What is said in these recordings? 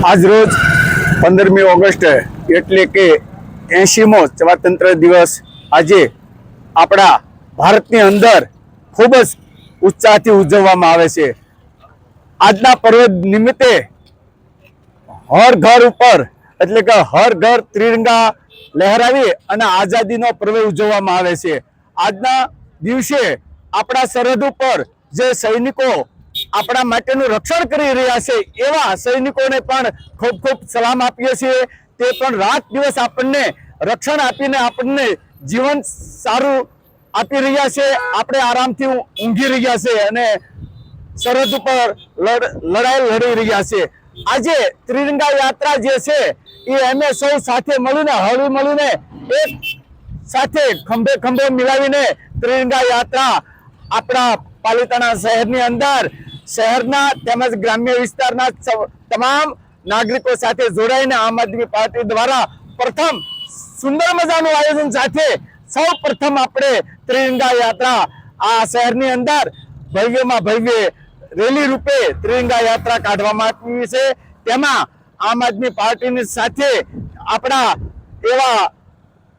આજરોજ 15મી ઓગસ્ટ એટલે કે 80મો સ્વાતંત્ર્ય દિવસ આજે આપણા ભારતની અંદર ખૂબ જ ઉત્સાહથી ઉજવવામાં આવે છે। આજના પર્વ નિમિત્તે હર ઘર ઉપર એટલે કે હર ઘર ત્રિરંગા લહેરાવી અને આઝાદીનો પર્વ ઉજવવામાં આવે છે। આજના દિવસે આપણા સરહદ ઉપર જે સૈનિકો આપણા માટેનું રક્ષણ કરી રહ્યા છે એવા સૈનિકોને પણ ખૂબ ખૂબ સલામ આપીએ છીએ। તે પણ રાત દિવસ આપણને રક્ષણ આપીને આપણને જીવન સારું આપી રહ્યા છે। આપણે આરામથી ઊંઘી રહ્યા છે અને સરહદ ઉપર લડાઈ લડી રહ્યા છે। આજે ત્રિરંગા યાત્રા જે છે એ અમે સૌ સાથે મળીને હળી મળીને એક સાથે ખંભે ખંભે મિલાવીને ત્રિરંગા યાત્રા આપણા પાલિતાણા શહેરની અંદર શહેરના તેમજ ગ્રામ્ય વિસ્તારના તમામ નાગરિકો સાથે જોડાઈને આમ આદમી પાર્ટી દ્વારા પ્રથમ સુંદર મજાનું આયોજન સાથે સૌ પ્રથમ આપણે ત્રિરંગા યાત્રા આ શહેરની અંદર ભવ્યમાં ભવ્ય રેલી રૂપે ત્રિરંગા યાત્રા કાઢવામાં આવી છે। તેમાં આમ આદમી પાર્ટીની સાથે આપણા એવા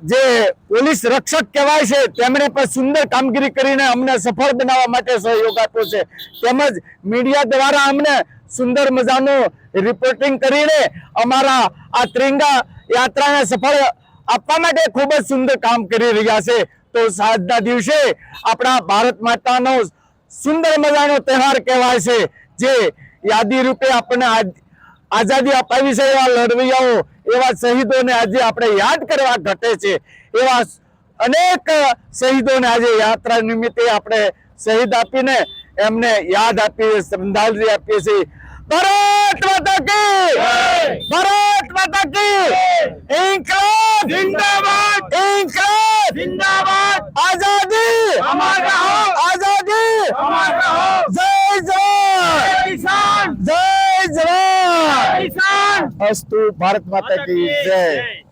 જે પોલીસ રક્ષક કહેવાય છે તેમણે પણ સુંદર કામગીરી કરીને અમને સફળ બનાવવા માટે સહયોગ આપ્યો છે। તેમજ મીડિયા દ્વારા અમને સુંદર મજાનું રિપોર્ટિંગ કરીને અમારા આ ત્રિરંગા યાત્રાને સફળ આપવા માટે ખૂબ જ સુંદર કામ કરી રહ્યા છે। તો આજના દિવસે આપણા ભારત માતાનો સુંદર મજાનો તહેવાર કહેવાય છે, જે યાદી રૂપે આપણને આઝાદી અપાવી છે એવા લડવૈયાઓ એવા શહીદોને આજે આપણે યાદ કરવા ઘટે છે। એવા અનેક શહીદોને આજે યાત્રા નિમિત્તે આપણે શહીદ આપીને એમને યાદ આપીએ શ્રદ્ધાંજલિ આપીએ છીએ। ભારત માતા કી ભારત માતા કી ઇન્કલાબ जिंदाबाद इनकलाब जिंदाबाद आजादी हमारा हो आजादी हमारा हो जय जवान किसान जय जवान किसान अस्तु भारत माता की जय।